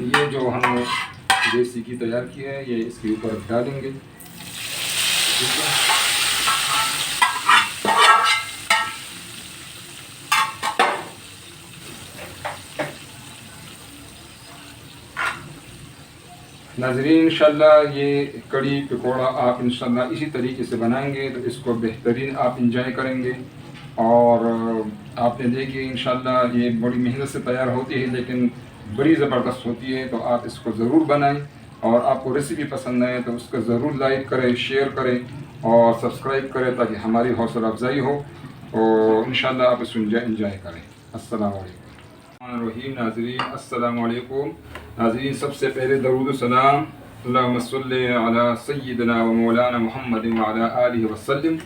ये जो हमने देसी घी तैयार किया है ये इसके ऊपर डालेंगे। ठीक है, नाज़रीन इंशाल्लाह ये कड़ी पकौड़ा आप इंशाल्लाह इसी तरीके से बनाएंगे तो इसको बेहतरीन आप इंजॉय करेंगे। और आपने देखिए इंशाल्लाह ये बड़ी मेहनत से तैयार होती है लेकिन बड़ी ज़बरदस्त होती है। तो आप इसको ज़रूर बनाएं और आपको रेसिपी पसंद आए तो उसको ज़रूर लाइक करें, शेयर करें और सब्सक्राइब करें ताकि हमारी हौसला अफजाई हो और इंशाल्लाह आप इसको इंजॉय करें। अस्सलाम वालेकुम रहीम नाज़रीन, अस्सलाम वालेकुम नाज़रीन। सबसे पहले दरूद सलाम अल्लाहुम्मा सल्ली अला सय्यिदना व मौलाना मुहम्मद व अला आलिहि वसल्लम।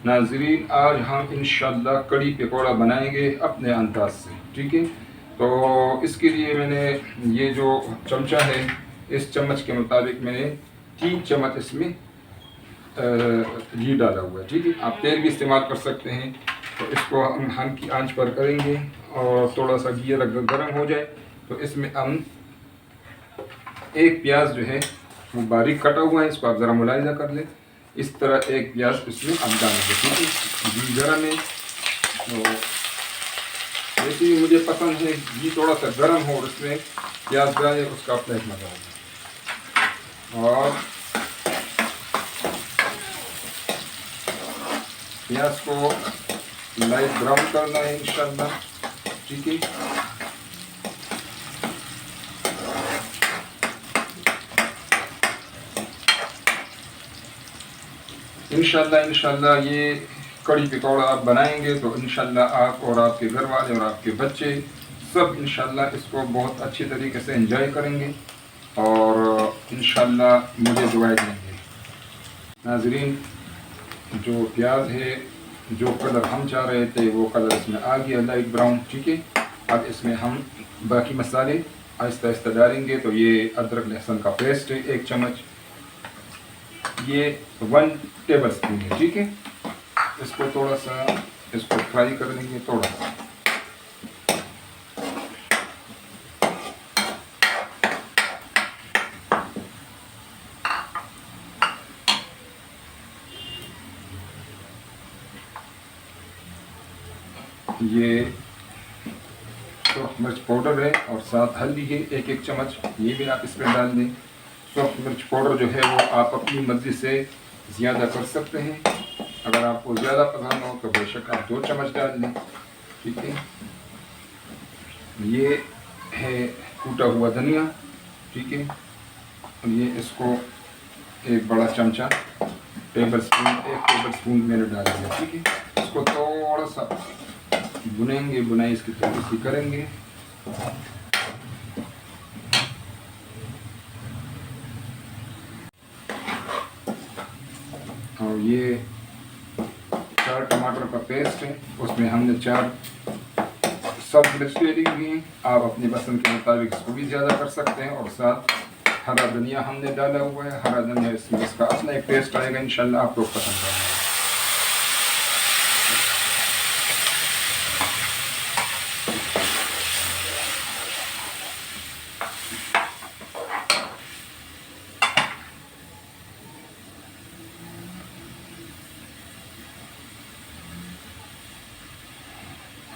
नाज़रीन आज हम इंशाल्लाह कड़ी पकौड़ा बनाएंगे अपने अंदाज से। ठीक है, तो इसके लिए मैंने ये जो चमचा है इस चम्मच के मुताबिक मैंने 3 चम्मच इसमें घी डाला हुआ है। ठीक है, आप तेल भी इस्तेमाल कर सकते हैं। तो इसको हम हल्की आंच पर करेंगे और थोड़ा सा घी अगर गर्म हो जाए तो इसमें हम एक प्याज जो है वो बारीक कटा हुआ है, इसको आप ज़रा मुलायजा कर लें। इस तरह एक प्याज इसमें आप डालेंगे। ठीक है, घी गर्म है तो जैसे ही मुझे पसंद है घी थोड़ा सा गर्म हो और उसमें प्याज डाले उसका अपना एक मज़ा होगा। और प्याज को लाइट ब्राउन करना है इंशाल्लाह। ठीक है, इंशाल्लाह ये कड़ी पकौड़ा आप बनाएंगे तो इंशाल्लाह आप और आपके घर वाले और आपके बच्चे सब इंशाल्लाह इसको बहुत अच्छी तरीके से एंजॉय करेंगे और इंशाल्लाह मुझे दुआएं देंगे। नाज़रीन जो प्याज है जो कलर हम चाह रहे थे वो कलर इसमें आ गया लाइट ब्राउन। ठीक है, अब इसमें हम बाकी मसाले आहिस्ता आहिस्ता डालेंगे। तो ये अदरक लहसुन का पेस्ट है 1 चम्मच, ये 1 टेबल स्पून है। ठीक है, इसको थोड़ा सा इसको फ्राई कर लेंगे थोड़ा सा। ये सॉफ्ट मिर्च पाउडर है और साथ हल्दी है 1 चम्मच, ये भी आप इसमें डाल दें। सॉफ्ट मिर्च पाउडर जो है वो आप अपनी मर्ज़ी से ज़्यादा कर सकते हैं, अगर आपको ज़्यादा पसंद हो तो बेशक आप 2 चम्मच डाल दें। ठीक है, ये है कूटा हुआ धनिया। ठीक है, और ये इसको 1 बड़ा चमचा1 टेबल स्पून मैंने डाल दिया। ठीक है, इसको थोड़ा सा बुनेंगे, बुनाई इसकी थोड़ी सी करेंगे। और ये 4 टमाटर का पेस्ट है, उसमें हमने 4 सब्ज मिर्च ले ली हुई हैं। आप अपनी पसंद के मुताबिक इसको भी ज़्यादा कर सकते हैं। और साथ हरा धनिया हमने डाला हुआ है, हरा धनिया इसमें इसका अपना एक टेस्ट आएगा इंशाल्लाह आप लोग पसंद करेंगे।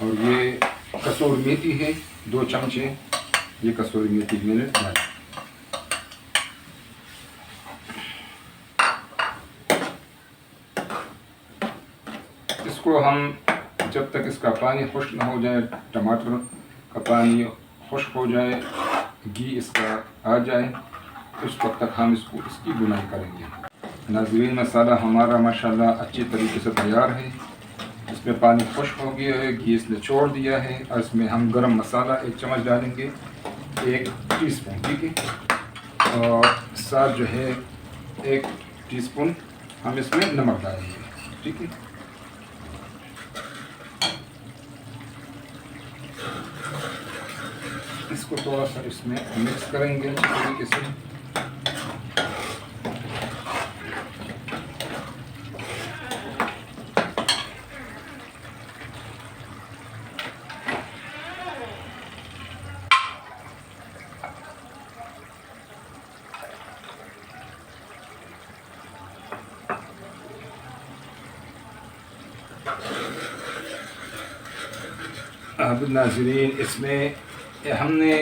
और ये कसूरी मेथी है 2 चमचे, ये कसूरी मेथी मैंने डाली। इसको हम जब तक इसका पानी खुश्क ना हो जाए, टमाटर का पानी खुश्क हो जाए, घी इसका आ जाए, उस वक्त तक हम इसकी बुनाई करेंगे। नाज़रीन मसाला हमारा माशाल्लाह अच्छी तरीके से तैयार है। इसमें पानी खुश्क हो गया है, घी इसने छोड़ दिया है और इसमें हम गरम मसाला 1 चम्मच डालेंगे 1 टीस्पून। ठीक है, और साथ जो है 1 टीस्पून हम इसमें नमक डालेंगे। ठीक है, इसको थोड़ा सा इसमें मिक्स करेंगे अच्छी तरीके से। अब नाज़रीन इसमें हमने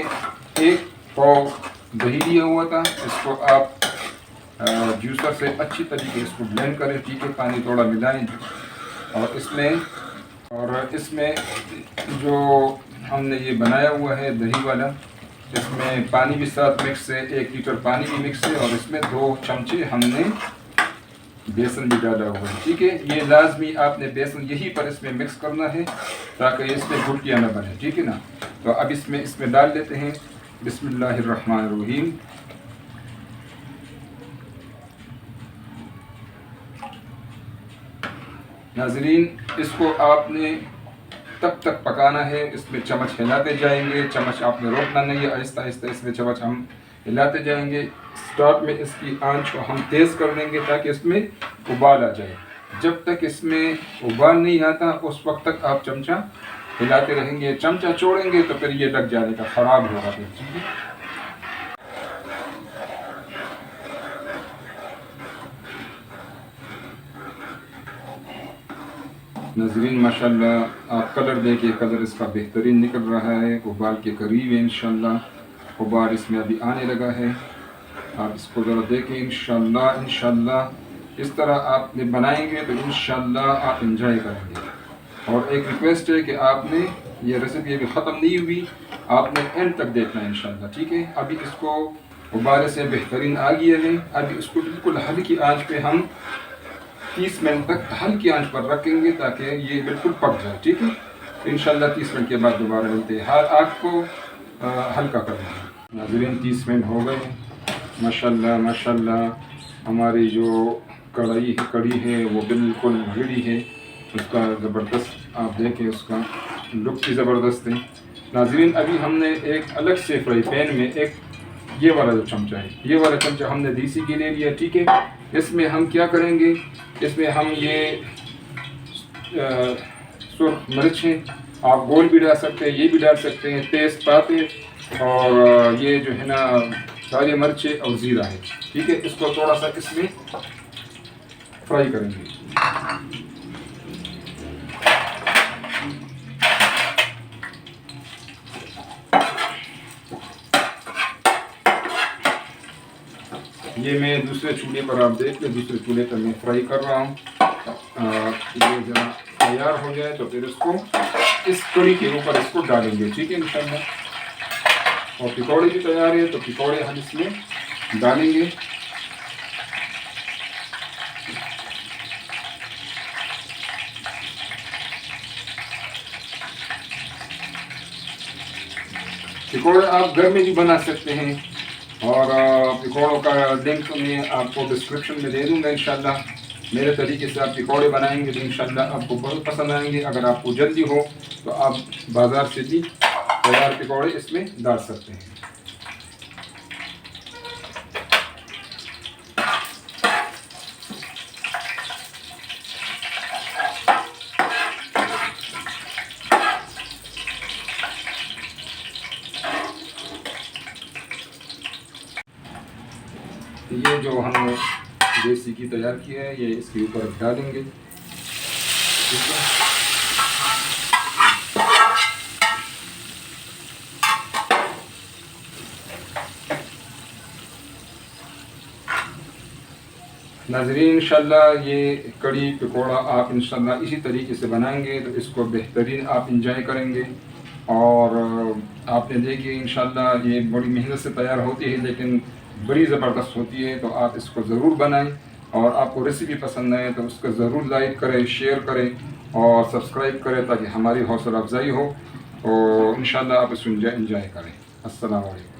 एक पाव दही लिया हुआ था, इसको आप जूसर से अच्छी तरीके इसको ब्लेंड करें, ठीक है, पानी थोड़ा मिलाएं और इसमें जो हमने ये बनाया हुआ है दही वाला, इसमें पानी भी साथ मिक्स है, 1 लीटर पानी भी मिक्स है और इसमें 2 चमचे हमने बेसन भी डाला हुआ है, ठीक है। ये लाजमी आपने बेसन यहीं पर इसमें मिक्स करना है ताकि इसमें गुटलियाँ न बने, ठीक है ना। तो अब इसमें डाल लेते हैं। बिस्मिल्लाहिर्रहमानिर्रहीम। नाज़रीन इसको आपने तब तक पकाना है, इसमें चम्मच हिलाते जाएंगे, चम्मच आपने रोकना नहीं है, आहिस्ता आहिस्ता इसमें चम्मच हम हिलाते जाएंगे। स्टार्ट में इसकी आंच को हम तेज़ कर देंगे ताकि इसमें उबाल आ जाए। जब तक इसमें उबाल नहीं आता उस वक्त तक आप चमचा हिलाते रहेंगे, चमचा छोड़ेंगे तो फिर ये लग जाएगा, ख़राब होगा फिर, ठीक है। नाज़रीन माशाल्लाह आप कलर देखिए, कलर इसका बेहतरीन निकल रहा है, उबाल के करीब है इंशाल्लाह, उबाल इसमें अभी आने लगा है। आप इसको ज़रा देखें, इंशाल्लाह इस तरह आपने बनाएंगे तो इंशाल्लाह आप इंजॉय करेंगे। और एक रिक्वेस्ट है कि आपने ये रेसिपी अभी ख़त्म नहीं हुई, आपने एंड तक देखना है इंशाल्लाह, ठीक है। अभी इसको उबाले से बेहतरीन आ गया है, अभी इसको बिल्कुल हल्की आंच पे हम 30 मिनट तक हल्की आंच पर रखेंगे ताकि ये बिल्कुल पक जाए, ठीक है। इंशाल्लाह 30 मिनट के बाद दोबारा मिलते हैं। हर आग को हल्का करना है। नाज़रीन 30 मिनट हो गए, माशाल्लाह माशाल्लाह हमारी जो कढ़ी है वो बिल्कुल रेडी है। उसका ज़बरदस्त आप देखें, उसका लुक भी ज़बरदस्त है। नाज़रीन अभी हमने एक अलग से फ्राई पैन में एक ये वाला जो चमचा है, ये वाला चमचा हमने देसी घी ले लिया, ठीक है। इसमें हम क्या करेंगे, इसमें हम ये सुर्ख मिर्च है, आप गोल भी डाल सकते हैं, ये भी डाल सकते हैं, तेज़ पाते और ये जो है ना काली मिर्च और ज़ीरा है, ठीक है। इसको थोड़ा सा इसमें फ्राई करेंगे। ये मैं दूसरे चूल्हे पर, आप देख लें, दूसरे चूल्हे पर मैं फ्राई कर रहा हूँ। ये जरा तैयार हो जाए तो फिर इसको इस कढ़ी के ऊपर इसको डालेंगे, ठीक है इंशाल्लाह। और पकौड़े भी तैयार है तो पकौड़े हम इसमें डालेंगे। पकौड़े आप घर में भी बना सकते हैं और पकौड़ों का लिंक मैं आपको डिस्क्रिप्शन में दे दूंगा इंशाल्लाह। मेरे तरीके से आप पकौड़े बनाएंगे तो इंशाल्लाह आपको बहुत पसंद आएंगे। अगर आपको जल्दी हो तो आप बाज़ार से भी तैयार पकौड़े इसमें डाल सकते हैं। ये जो हमने देसी घी तैयार किया है ये इसके ऊपर डालेंगे, ठीक है। नाज़रीन इंशाल्लाह ये कड़ी पकौड़ा आप इंशाल्लाह इसी तरीके से बनाएंगे तो इसको बेहतरीन आप इंजॉय करेंगे। और आपने देखिए इंशाल्लाह ये बड़ी मेहनत से तैयार होती है लेकिन बड़ी ज़बरदस्त होती है। तो आप इसको ज़रूर बनाएं और आपको रेसिपी पसंद आए तो उसको ज़रूर लाइक करें, शेयर करें और सब्सक्राइब करें ताकि हमारी हौसला अफजाई हो। और इंशाल्लाह आप इसको इंजॉय करें। अस्सलाम वालेकुम।